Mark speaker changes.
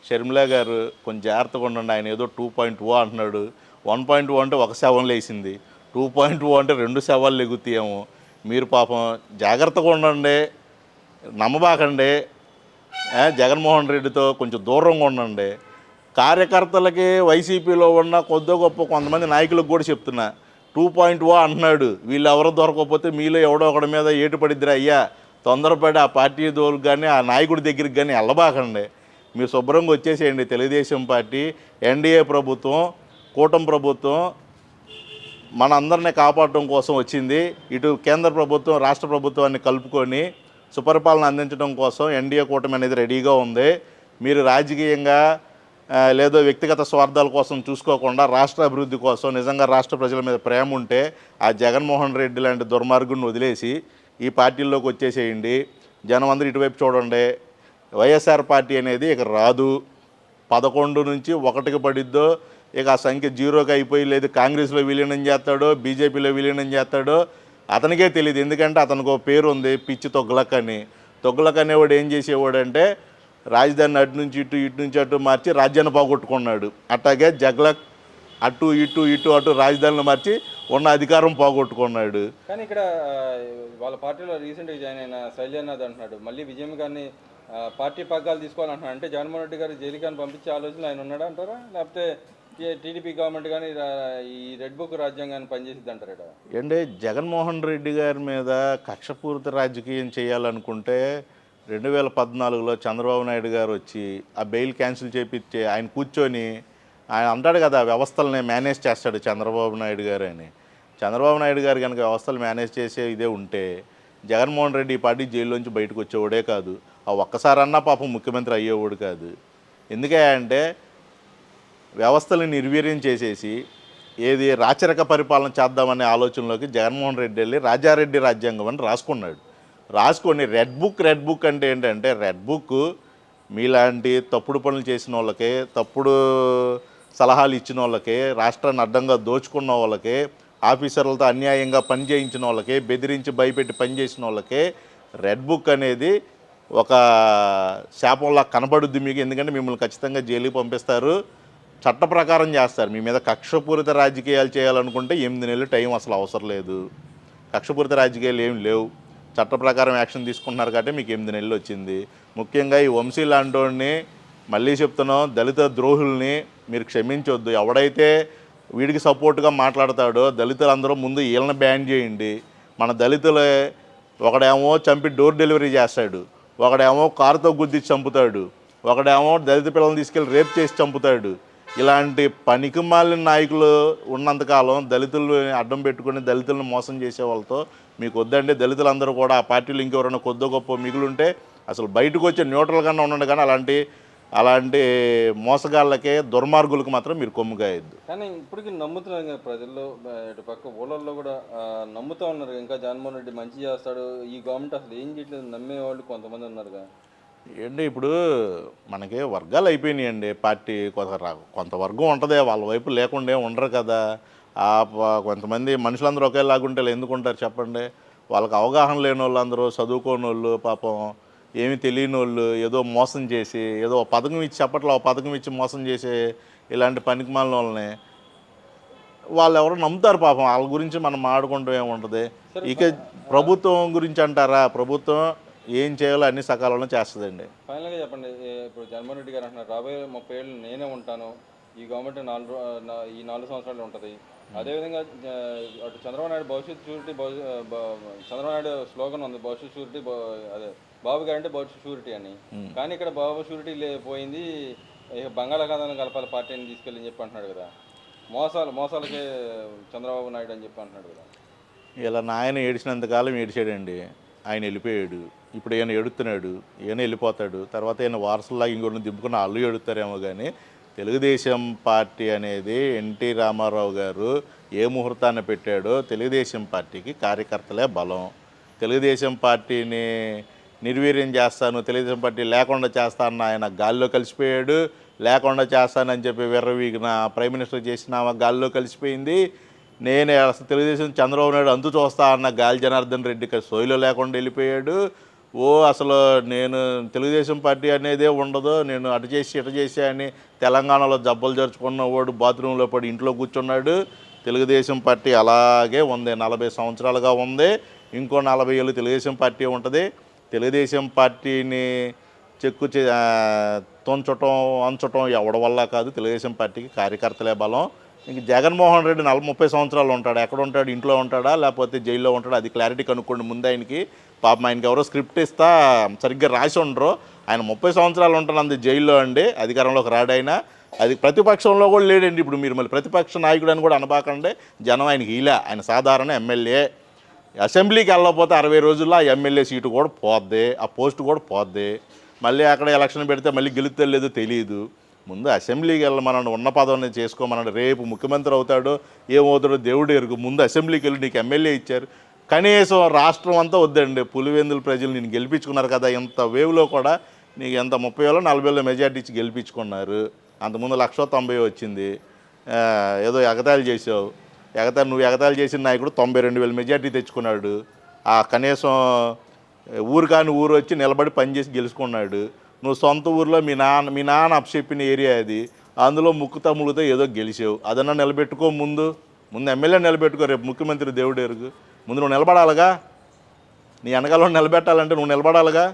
Speaker 1: షర్మిల గారు కొంచెం జాగ్రత్తగా ఉండండి. ఆయన ఏదో 2.0 అంటున్నాడు. 1.0 అంటే ఒక శవం లేసింది, 2.0 అంటే 2 శవాలు లెగుతాయేమో. మీరు పాపం జాగ్రత్తగా ఉండండి, నమ్మబాకండి. జగన్మోహన్ రెడ్డితో కొంచెం దూరంగా ఉండండి. కార్యకర్తలకి వైసీపీలో ఉన్న కొద్దో గొప్ప కొంతమంది నాయకులకు కూడా చెప్తున్నా, 2.0 అంటున్నాడు, వీళ్ళు ఎవరో దొరకకపోతే మీలో ఎవడో ఒకడి మీద ఏటు పడిద్దిరా అయ్యా, తొందరపడి ఆ పార్టీ దోలకు కానీ ఆ నాయకుడి దగ్గరికి కానీ వెళ్ళబాకండి. మీరు శుభ్రంగా వచ్చేసేయండి. తెలుగుదేశం పార్టీ, ఎన్డీఏ ప్రభుత్వం, కూటమి ప్రభుత్వం మన అందరినీ కాపాడటం కోసం వచ్చింది. ఇటు కేంద్ర ప్రభుత్వం, రాష్ట్ర ప్రభుత్వాన్ని కలుపుకొని సుపరిపాలన అందించడం కోసం ఎన్డీఏ కూటమి అనేది రెడీగా ఉంది. మీరు రాజకీయంగా లేదో వ్యక్తిగత స్వార్థాల కోసం చూసుకోకుండా రాష్ట్ర అభివృద్ధి కోసం నిజంగా రాష్ట్ర ప్రజల మీద ప్రేమ ఉంటే ఆ జగన్మోహన్ రెడ్డి లాంటి దుర్మార్గుడిని వదిలేసి ఈ పార్టీల్లోకి వచ్చేసేయండి. జనం అందరూ ఇటువైపు చూడండి. వైఎస్ఆర్ పార్టీ అనేది ఇక రాదు. 11 నుంచి 1కి పడిద్దో, ఇక ఆ సంఖ్య 0కి అయిపోయి లేదు కాంగ్రెస్లో విలీనం చేస్తాడో బీజేపీలో విలీనం చేస్తాడో అతనికే తెలియదు. ఎందుకంటే అతనికి ఒక పేరు ఉంది, పిచ్చి తొగ్లక్ అని. తొగ్లక్ అనేవాడు ఏం చేసేవాడంటే రాజధానిని అటు నుంచి ఇటు, ఇటు నుంచి అటు మార్చి రాజ్యాన్ని పోగొట్టుకున్నాడు. అట్లాగే జగ్లక్ అటు ఇటు ఇటు అటు రాజధానిని మార్చి ఉన్న అధికారం పోగొట్టుకున్నాడు.
Speaker 2: కానీ ఇక్కడ వాళ్ళ పార్టీలో రీసెంట్గా జాయిన్ అయిన శైలజానాథ్ అంటున్నాడు మళ్ళీ విజయం గారిని పార్టీ పగ్గాలు తీసుకోవాలంటున్నాడు. అంటే జగన్మోహన్ రెడ్డి గారు జైలు కానీ పంపించే ఆలోచనలు ఆయన ఉన్నాడా అంటారా, లేకపోతే టీడీపీ గవర్నమెంట్ కానీ ఈ రెడ్ బుక్ రాజ్యాంగాన్ని పనిచేసిద్ది అంటారా?
Speaker 1: అంటే జగన్మోహన్ రెడ్డి గారి మీద కక్షపూరిత రాజకీయం చేయాలనుకుంటే 2014లో చంద్రబాబు నాయుడు గారు వచ్చి ఆ బెయిల్ క్యాన్సిల్ చేపించి ఆయన కూర్చొని ఆయన అంటాడు కదా, వ్యవస్థలని మేనేజ్ చేస్తాడు చంద్రబాబు నాయుడు గారు అని. చంద్రబాబు నాయుడు గారు కనుక వ్యవస్థలు మేనేజ్ చేసే ఇదే ఉంటే జగన్మోహన్ రెడ్డి ఈ పార్టీ జైల్లోంచి బయటకు వచ్చేవాడే కాదు. ఆ ఒక్కసారన్నా పాపం ముఖ్యమంత్రి అయ్యేవాడు కాదు. ఎందుకంటే వ్యవస్థలను నిర్వీర్యం చేసేసి ఏది రాచరిక పరిపాలన చేద్దామనే ఆలోచనలోకి జగన్మోహన్ రెడ్డి వెళ్ళి రాజారెడ్డి రాజ్యాంగం అని రాసుకొని రెడ్ బుక్ అంటే ఏంటంటే, రెడ్ బుక్ మీలాంటి తప్పుడు పనులు చేసిన వాళ్ళకే, తప్పుడు సలహాలు ఇచ్చిన వాళ్ళకే, రాష్ట్రాన్ని అడ్డంగా దోచుకున్న వాళ్ళకే, ఆఫీసర్లతో అన్యాయంగా పనిచేయించిన వాళ్ళకే, బెదిరించి భయపెట్టి పనిచేసిన వాళ్ళకే రెడ్ బుక్ అనేది ఒక శాపంలా కనబడుద్ది మీకు. ఎందుకంటే మిమ్మల్ని ఖచ్చితంగా జైలుకి పంపిస్తారు, చట్ట ప్రకారం చేస్తారు. మీ మీద కక్షపూరిత రాజకీయాలు చేయాలనుకుంటే 8 నెలలు టైం అసలు అవసరం లేదు. కక్షపూరిత రాజకీయాలు ఏమి లేవు, చట్ట ప్రకారం యాక్షన్ తీసుకుంటున్నారు కాబట్టి మీకు 8 నెలలు వచ్చింది. ముఖ్యంగా ఈ వంశీ లాంటోడిని మళ్ళీ చెప్తున్నాం, దళిత ద్రోహుల్ని మీరు క్షమించొద్దు. ఎవడైతే వీడికి సపోర్ట్గా మాట్లాడతాడో దళితులందరూ ముందు వీళ్ళని బ్యాన్ చేయండి. మన దళితులే ఒకడేమో చంపి డోర్ డెలివరీ చేస్తాడు, ఒకడేమో కారుతో గుద్ది చంపుతాడు, ఒకడేమో దళిత పిల్లల్ని తీసుకెళ్ళి రేప్ చేసి చంపుతాడు. ఇలాంటి పనికిమాలిన నాయకులు ఉన్నంతకాలం దళితులను అడ్డం పెట్టుకుని దళితులను మోసం చేసే వాళ్ళతో మీకు వద్దండి. దళితులందరూ కూడా ఆ పార్టీలు ఇంకెవరైనా కొద్దో గొప్ప మిగులుంటే అసలు బయటకు వచ్చే న్యూట్రల్గానే ఉండండి, కానీ అలాంటి మోసగాళ్ళకే దుర్మార్గులకు మాత్రం మీరు కొమ్ముగాయద్దు.
Speaker 2: కానీ ఇప్పటికీ నమ్ముతున్నారు కదా ప్రజల్లో, ఇటు పక్క ఊళ్ళల్లో కూడా నమ్ముతూ ఉన్నారు ఇంకా జగన్మోహన్ రెడ్డి మంచి చేస్తాడు, ఈ గవర్నమెంట్ అసలు ఏం చేయట్లేదు నమ్మేవాళ్ళు కొంతమంది ఉన్నారుగా.
Speaker 1: ఏంటి ఇప్పుడు మనకి వర్గాలు అయిపోయినాయండి. పార్టీ కొంత వర్గం ఉంటుంది, వాళ్ళ వైపు లేకుండా ఉండరు కదా. కొంతమంది మనుషులందరూ ఒకేలాగుంటే ఎందుకు ఉంటారు చెప్పండి. వాళ్ళకి అవగాహన లేని వాళ్ళందరూ, చదువుకోని వాళ్ళు, పాపం ఏమీ తెలియని వాళ్ళు ఏదో మోసం చేసి ఏదో పథకం ఇచ్చి చెప్పట్లో పథకం ఇచ్చి మోసం చేసే ఇలాంటి పనికిమాలిన వాళ్ళని వాళ్ళు ఎవరో నమ్ముతారు. పాపం వాళ్ళ గురించి మనం మాట్లాడుకుంటూ ఏముంటుంది. ఇక ప్రభుత్వం గురించి అంటారా, ప్రభుత్వం ఏం చేయాలో అన్ని సకాలంలో చేస్తుందండి.
Speaker 2: ఫైనల్గా చెప్పండి, ఇప్పుడు జగన్మోహన్ రెడ్డి గారు అంటున్నారు రాబోయే 30 ఏళ్ళు నేనే ఉంటాను, ఈ గవర్నమెంట్ ఈ 4 సంవత్సరాలు ఉంటుంది. అదేవిధంగా అటు చంద్రబాబు నాయుడు భవిష్యత్ షూరిటీ, చంద్రబాబు నాయుడు స్లోగన్ ఉంది భవిష్యత్ షూరిటీ, అదే బాబు గారు అంటే భవిష్యత్ షూరిటీ అని. కానీ ఇక్కడ బాబు షూరిటీ పోయింది, ఇక బంగాళాఖాతాన్ని కలపాలి పార్టీని తీసుకెళ్ళి చెప్పి అంటున్నాడు కదా. మోసాలకే చంద్రబాబు నాయుడు అని చెప్పి అంటున్నాడు కదా.
Speaker 1: ఇలా నాయన ఏడిచినంతకాలం ఏడిచాడండి, ఆయన వెళ్ళిపోయాడు. ఇప్పుడు ఈయన ఎడుతున్నాడు, ఈయన వెళ్ళిపోతాడు. తర్వాత ఈయన వారసులాగా ఇంకొన్ని దింపుకున్న వాళ్ళు ఎడుతారేమో. కానీ తెలుగుదేశం పార్టీ అనేది ఎన్టీ రామారావు గారు ఏ ముహూర్తాన్ని పెట్టాడో తెలుగుదేశం పార్టీకి కార్యకర్తలే బలం. తెలుగుదేశం పార్టీని నిర్వీర్యం చేస్తాను, తెలుగుదేశం పార్టీ లేకుండా చేస్తానన్న ఆయన గాల్లో కలిసిపోయాడు. లేకుండా చేస్తానని చెప్పి విర్రవీగిన ప్రైమ్ మినిస్టర్ చేసిన గాల్లో కలిసిపోయింది. నేను అసలు తెలుగుదేశం చంద్రబాబు నాయుడు అంతు చూస్తా అన్న గాలి జనార్దన్ రెడ్డి సోయిలో లేకుండా వెళ్ళిపోయాడు. అసలు నేను తెలుగుదేశం పార్టీ అనేదే ఉండదు, నేను అటు చేసి ఇటు చేసి అని తెలంగాణలో జబ్బలు జరుచుకున్న వాడు బాత్రూంలో పడి ఇంట్లో కూర్చున్నాడు. తెలుగుదేశం పార్టీ అలాగే ఉంది, 40 సంవత్సరాలుగా ఉంది. ఇంకో 40 ఏళ్ళు తెలుగుదేశం పార్టీ ఉంటుంది. తెలుగుదేశం పార్టీని తొంచటం అంచటం ఎవడి వల్ల కాదు. తెలుగుదేశం పార్టీకి కార్యకర్తలే బలం. ఇంక జగన్మోహన్ రెడ్డి 30 సంవత్సరాలు ఉంటాడు, ఎక్కడ ఉంటాడు, ఇంట్లో ఉంటాడా లేకపోతే జైల్లో ఉంటాడా, అది క్లారిటీ కనుక్కోండి ముందు ఆయనకి. పాపం ఆయనకి ఎవరో స్క్రిప్ట్ ఇస్తా సరిగ్గా రాసి ఉండరు. ఆయన 30 సంవత్సరాలు ఉంటానంది జైల్లో అండి, అధికారంలోకి రాడైనా. అది ప్రతిపక్షంలో కూడా లేడండి. ఇప్పుడు మీరు మళ్ళీ ప్రతిపక్ష నాయకుడు అని కూడా అనబాకండి. జనం ఆయనకి ఇలా, ఆయన సాధారణ ఎమ్మెల్యే. అసెంబ్లీకి వెళ్ళకపోతే 60 రోజుల్లో ఆ ఎమ్మెల్యే సీటు కూడా పోద్ది, ఆ పోస్ట్ కూడా పోద్ది. మళ్ళీ అక్కడ ఎలక్షన్ పెడితే మళ్ళీ గెలుస్తే లేదో తెలియదు. ముందు అసెంబ్లీకి వెళ్ళమనండి, ఉన్న పదవిని చేసుకోమనండి. రేపు ముఖ్యమంత్రి అవుతాడో ఏమవుతాడో దేవుడు ఎరుగు. ముందు అసెంబ్లీకి వెళ్ళి నీకు ఎమ్మెల్యే ఇచ్చారు, కనీసం రాష్ట్రం అంతా వద్దండి, పులివెందుల ప్రజలు నేను గెలిపించుకున్నారు కదా, ఇంత వేవ్లో కూడా నీకు ఎంత 30,000 40,000 మెజార్టీ ఇచ్చి గెలిపించుకున్నారు. అంతకుముందు 1,90,000 వచ్చింది. ఏదో ఎగతాళి చేసావు, నువ్వు ఎగతాళి చేసిన నాయకుడు 92,000 మెజార్టీ తెచ్చుకున్నాడు. కనీసం ఊరు కాని ఊరు వచ్చి నిలబడి పనిచేసి గెలుచుకున్నాడు. నువ్వు సొంత ఊరిలో మీ నాన్న అప్పచెప్పిన ఏరియా అది, అందులో ముక్కుతా ఏదో గెలిచావు. అదన్నా నిలబెట్టుకో. ముందు ఎమ్మెల్యే నిలబెట్టుకో, రేపు ముఖ్యమంత్రి దేవుడు ఎరుగు. ముందు నువ్వు నిలబడాలిగా, నీ వెనకాల నిలబెట్టాలంటే నువ్వు నిలబడాలిగా.